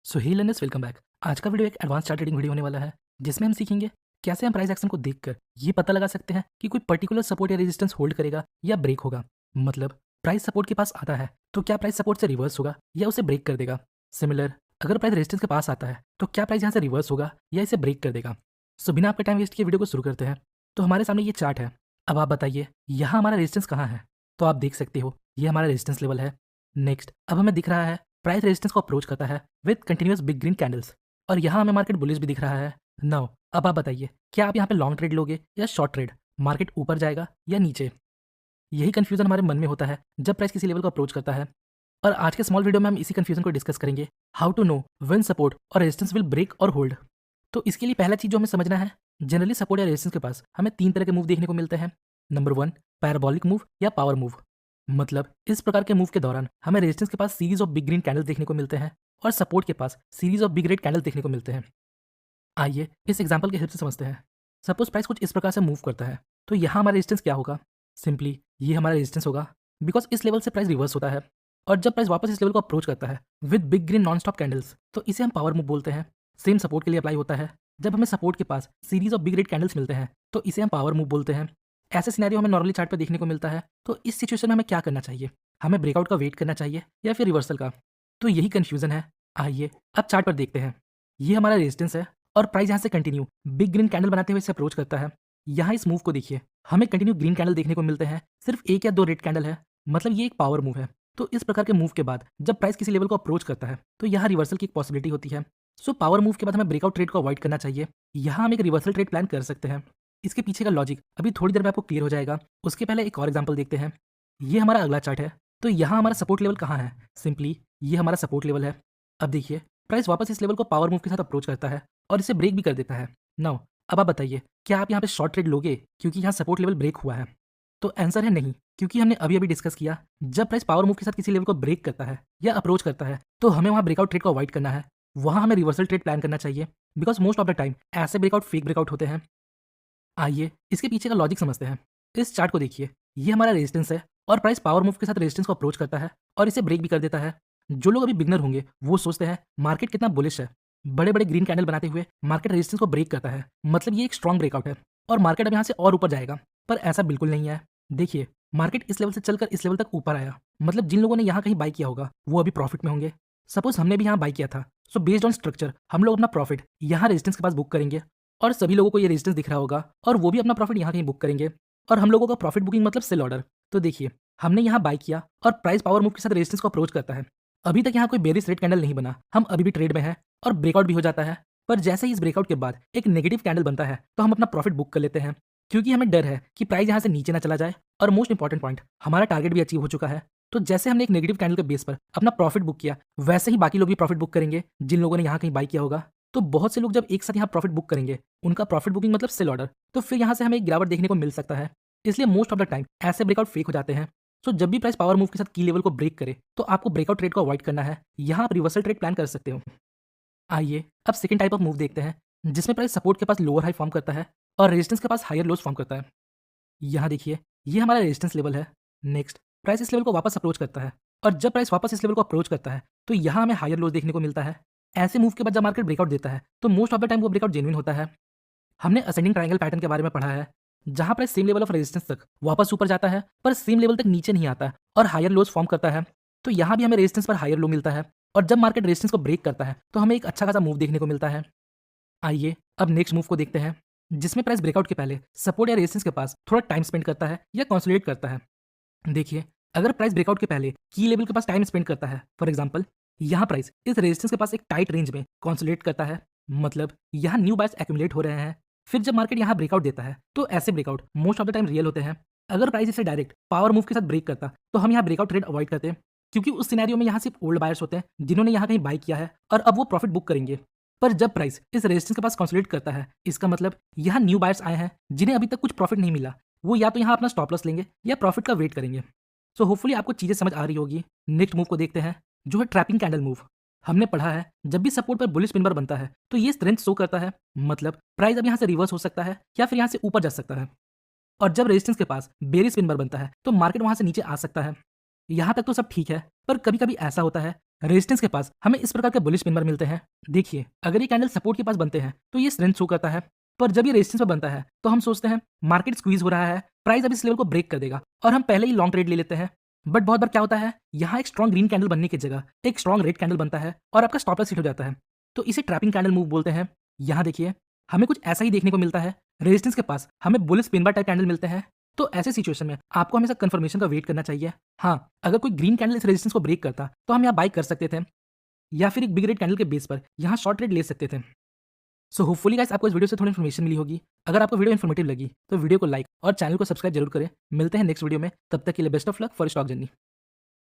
सो हे learners, welcome back. आज का video एक एडवांस चार्ट रीडिंग वीडियो होने वाला है जिसमें हम सीखेंगे कैसे हम प्राइस एक्शन को देखकर ये पता लगा सकते हैं कि कोई पर्टिकुलर सपोर्ट या रेजिस्टेंस होल्ड करेगा या ब्रेक होगा। मतलब प्राइस सपोर्ट के पास आता है तो क्या प्राइस सपोर्ट से रिवर्स होगा या उसे ब्रेक कर देगा। सिमिलर, अगर प्राइस रेजिस्टेंस के पास आता है तो क्या प्राइस यहाँ से रिवर्स होगा या इसे ब्रेक कर देगा। सो बिना आपके टाइम वेस्ट किए वीडियो को शुरू करते हैं। तो हमारे सामने ये चार्ट है। अब आप बताइए यहाँ हमारा रेजिस्टेंस कहाँ है। तो आप देख सकते हो ये हमारा रेजिस्टेंस लेवल है। नेक्स्ट, अब हमें दिख रहा है प्राइस रेजिस्टेंस को अप्रोच करता है with continuous big green candles, और यहाँ हमें मार्केट बुलिश भी दिख रहा है। नाउ अब आप बताइए क्या आप यहाँ पे लॉन्ग ट्रेड लोगे या शॉर्ट ट्रेड। मार्केट ऊपर जाएगा या नीचे। यही कंफ्यूजन हमारे मन में होता है जब प्राइस किसी लेवल को अप्रोच करता है। और आज के स्मॉल वीडियो में हम इसी कंफ्यूजन को डिस्कस करेंगे, how to know when support और रेजिस्टेंस विल ब्रेक और होल्ड। तो इसके लिए पहला चीज जो हमें समझना है, जनरली सपोर्ट या रेजिस्टेंस के पास हमें तीन तरह के मूव देखने को मिलते हैं। नंबर वन, पैराबोलिक मूव या पावर मूव। मतलब इस प्रकार के मूव के दौरान हमें रेजिस्टेंस के पास series of big green candles देखने को मिलते हैं और सपोर्ट के पास series of big red candles देखने को मिलते हैं। आइए इस एग्जांपल की हेल्प से समझते हैं। सपोज प्राइस कुछ इस प्रकार से मूव करता है तो यहाँ हमारा रेजिस्टेंस क्या होगा। सिंपली ये हमारा रेजिस्टेंस होगा बिकॉज इस लेवल से प्राइस रिवर्स होता है। और जब प्राइस वापस इस लेवल को अप्रोच करता है with big green non stop candles तो इसे हम पावर मूव बोलते हैं। सेम सपोर्ट के लिए अप्लाई होता है। जब हमें सपोर्ट के पास series of big red candles मिलते हैं तो इसे हम पावर मूव बोलते हैं। ऐसे सिनेरियो हमें नॉर्मली चार्ट पर देखने को मिलता है। तो इस सिचुएशन में हमें क्या करना चाहिए, हमें ब्रेकआउट का वेट करना चाहिए या फिर रिवर्सल का। तो यही कंफ्यूजन है। आइए अब चार्ट पर देखते हैं। ये हमारा रेजिस्टेंस है और प्राइस यहाँ से कंटिन्यू बिग ग्रीन कैंडल बनाते हुए इसे अप्रोच करता है। यहाँ इस मूव को देखिए, हमें कंटिन्यू ग्रीन कैंडल देखने को मिलते हैं, सिर्फ एक या दो रेड कैंडल है। मतलब ये एक पावर मूव है। तो इस प्रकार के मूव के बाद जब प्राइस किसी लेवल को अप्रोच करता है तो यहाँ रिवर्सल की एक पॉसिबिलिटी होती है। सो पावर मूव के बाद हमें ब्रेकआउट ट्रेड को अवॉइड करना चाहिए। यहाँ हम एक रिवर्सल ट्रेड प्लान कर सकते हैं। इसके पीछे का लॉजिक अभी थोड़ी देर में आपको क्लियर हो जाएगा। उसके पहले एक और एग्जाम्पल देखते हैं। ये हमारा अगला चार्ट है। तो यहाँ हमारा सपोर्ट लेवल कहाँ है। सिंपली ये हमारा सपोर्ट लेवल है। अब देखिए प्राइस वापस इस लेवल को पावर मूव के साथ अप्रोच करता है और इसे ब्रेक भी कर देता है। नाउ अब आप बताइए क्या आप यहाँ पे शॉर्ट ट्रेड लोगे क्योंकि यहाँ सपोर्ट लेवल ब्रेक हुआ है। तो आंसर है नहीं, क्योंकि हमने अभी अभी डिस्कस किया जब प्राइस पावर मूव के साथ किसी लेवल को ब्रेक करता है या अप्रोच करता है तो हमें वहाँ ब्रेकआउट ट्रेड को अवॉइड करना है। वहाँ हमें रिवर्सल ट्रेड प्लान करना चाहिए because most of the time ऐसे ब्रेकआउट फेक ब्रेकआउट होते हैं। आइए इसके पीछे का लॉजिक समझते हैं। इस चार्ट को देखिए, ये हमारा रेजिस्टेंस है और प्राइस पावर मूव के साथ रेजिस्टेंस को अप्रोच करता है और इसे ब्रेक भी कर देता है। जो लोग अभी बिगनर होंगे वो सोचते हैं मार्केट कितना बुलिश है, बड़े बड़े ग्रीन कैंडल बनाते हुए मार्केट रेजिस्टेंस को ब्रेक करता है, मतलब ये एक स्ट्रॉन्ग ब्रेकआउट है और मार्केट अब यहाँ से और ऊपर जाएगा। पर ऐसा बिल्कुल नहीं है। देखिए मार्केट इस लेवल से चलकर इस लेवल तक ऊपर आया, मतलब जिन लोगों ने यहाँ कहीं बाई किया होगा वो अभी प्रॉफिट में होंगे। सपोज हमने भी यहाँ बाई किया था, सो बेस्ड ऑन स्ट्रक्चर हम लोग अपना प्रॉफिट यहाँ रेजिस्टेंस के पास बुक करेंगे और सभी लोगों को ये रेजिस्टेंस दिख रहा होगा और वो भी अपना प्रॉफिट यहाँ कहीं बुक करेंगे। और हम लोगों का प्रॉफिट बुकिंग मतलब सेल ऑर्डर। तो देखिए हमने यहाँ बाई किया और प्राइस पावर मूव के साथ रेजिस्टेंस को अप्रोच करता है। अभी तक यहाँ कोई बेरिश रेड कैंडल नहीं बना, हम अभी भी ट्रेड में है और ब्रेकआउट भी हो जाता है। पर जैसे ही इस ब्रेकआउट के बाद एक नेगेटिव कैंडल बनता है तो हम अपना प्रॉफिट बुक कर लेते हैं, क्योंकि हमें डर है कि प्राइस यहाँ से नीचे ना चला जाए। और मोस्ट इंपॉर्टेंट पॉइंट, हमारा टारगेट भी अचीव हो चुका है। तो जैसे हमने एक नेगेटिव कैंडल के बेस पर अपना प्रॉफिट बुक किया वैसे ही बाकी लोग भी प्रॉफिट बुक करेंगे जिन लोगों ने यहाँ कहीं बाई किया होगा। तो बहुत से लोग जब एक साथ यहाँ प्रॉफिट बुक करेंगे उनका प्रॉफिट बुकिंग मतलब सेल ऑर्डर, तो फिर यहाँ से हमें एक गिरावट देखने को मिल सकता है। इसलिए मोस्ट ऑफ द टाइम ऐसे ब्रेकआउट फेक हो जाते हैं। सो जब भी प्राइस पावर मूव के साथ की लेवल को ब्रेक करे तो आपको ब्रेकआउट ट्रेड को अवॉइड करना है। यहाँ आप रिवर्सल ट्रेड प्लान कर सकते हो। आइए अब सेकंड टाइप ऑफ मूव देखते हैं जिसमें प्राइस सपोर्ट के पास लोअर हाई फॉर्म करता है और रेजिस्टेंस के पास हायर लोज फॉर्म करता है। यहाँ देखिए ये हमारा रेजिस्टेंस लेवल है। नेक्स्ट प्राइस इस लेवल को वापस अप्रोच करता है और जब प्राइस वापस इस लेवल को अप्रोच करता है तो यहाँ हमें हायर लोज देखने को मिलता है। ऐसे मूव के बाद जब मार्केट ब्रेकआउट देता है तो मोस्ट ऑफ द टाइम वो ब्रेकआउट जेन्युइन होता है। हमने असेंडिंग ट्रायंगल पैटर्न के बारे में पढ़ा है जहां price same level of resistance तक वापस ऊपर जाता है पर सेम लेवल तक नीचे नहीं आता और हायर लोज फॉर्म करता है। तो यहाँ भी हमें रेजिस्टेंस पर हायर लो मिलता है और जब मार्केट रेजिस्टेंस को ब्रेक करता है तो हमें एक अच्छा खासा मूव देखने को मिलता है। आइए अब नेक्स्ट मूव को देखते हैं जिसमें प्राइस ब्रेकआउट के पहले सपोर्ट या रेजिस्टेंस के पास थोड़ा टाइम स्पेंड करता है या कंसोलिडेट करता है। देखिए अगर प्राइस ब्रेकआउट के पहले की लेवल के पास टाइम स्पेंड करता है, फॉर एग्जांपल यहाँ प्राइस इस रेजिस्टेंस के पास एक टाइट रेंज में कंसोलिडेट करता है, मतलब यहाँ न्यू बायर्स एक्यूमुलेट हो रहे हैं। फिर जब मार्केट यहाँ ब्रेकआउट देता है तो ऐसे breakout most of the time real होते हैं। अगर प्राइस इसे डायरेक्ट पावर मूव के साथ ब्रेक करता तो हम यहाँ ब्रेकआउट ट्रेड अवॉइड करते हैं, क्योंकि उस सिनेरियो में यहाँ सिर्फ ओल्ड बायर्स होते हैं जिन्होंने यहाँ कहीं बाई किया है और अब वो प्रॉफिट बुक करेंगे। पर जब प्राइस इस रेजिस्टेंस के पास कंसोलिडेट करता है इसका मतलब यहाँ न्यू बायर्स आए हैं जिन्हें अभी तक कुछ प्रॉफिट नहीं मिला, वो या तो यहाँ अपना स्टॉप लॉस लेंगे या प्रॉफिट का वेट करेंगे। सो होपफुली आपको चीजें समझ आ रही होगी। नेक्स्ट मूव को देखते हैं जो है ट्रैपिंग कैंडल मूव। हमने पढ़ा है जब भी सपोर्ट पर बुलिश पिन बार बनता है तो ये स्ट्रेंथ शो करता है, मतलब प्राइस अब यहाँ से रिवर्स हो सकता है या फिर यहाँ से ऊपर जा सकता है। और जब रेजिस्टेंस के पास बेरिश पिन बार बनता है तो मार्केट वहां से नीचे आ सकता है। यहाँ तक तो सब ठीक है, पर कभी कभी ऐसा होता है रेजिस्टेंस के पास हमें इस प्रकार के बुलिश पिन बार मिलते हैं। देखिए, अगर ये कैंडल सपोर्ट के पास बनते हैं तो ये स्ट्रेंथ शो करता है, पर जब ये रेजिस्टेंस पर बनता है तो हम सोचते हैं मार्केट स्क्वीज हो रहा है, प्राइस अब इस लेवल को ब्रेक कर देगा और हम पहले ही लॉन्ग ट्रेड ले लेते हैं। बट बहुत बार क्या होता है, यहाँ एक स्ट्रॉन्ग ग्रीन कैंडल बनने की जगह एक स्ट्रॉन्ग रेड कैंडल बनता है और आपका स्टॉप लॉस हिट हो जाता है। तो इसे ट्रैपिंग कैंडल मूव बोलते हैं। यहाँ देखिए, हमें कुछ ऐसा ही देखने को मिलता है। रेजिस्टेंस के पास हमें bullish pin bar type candle मिलते हैं। तो ऐसे सिचुएशन में आपको हमेशा कंफर्मेशन का वेट करना चाहिए। हाँ, अगर कोई ग्रीन कैंडल इस रेजिस्टेंस को ब्रेक करता तो हम यहाँ बाई कर सकते थे या फिर एक बिग रेड कैंडल के बेस पर यहाँ शॉर्ट ट्रेड ले सकते थे। सो होपफुली गाइस आपको इस वीडियो से थोड़ी इन्फॉर्मेशन मिली होगी। अगर आपको वीडियो इन्फॉर्मेटिव लगी तो वीडियो को लाइक और चैनल को सब्सक्राइब जरूर करें। मिलते हैं नेक्स्ट वीडियो में, तब तक के लिए best of luck for stock journey.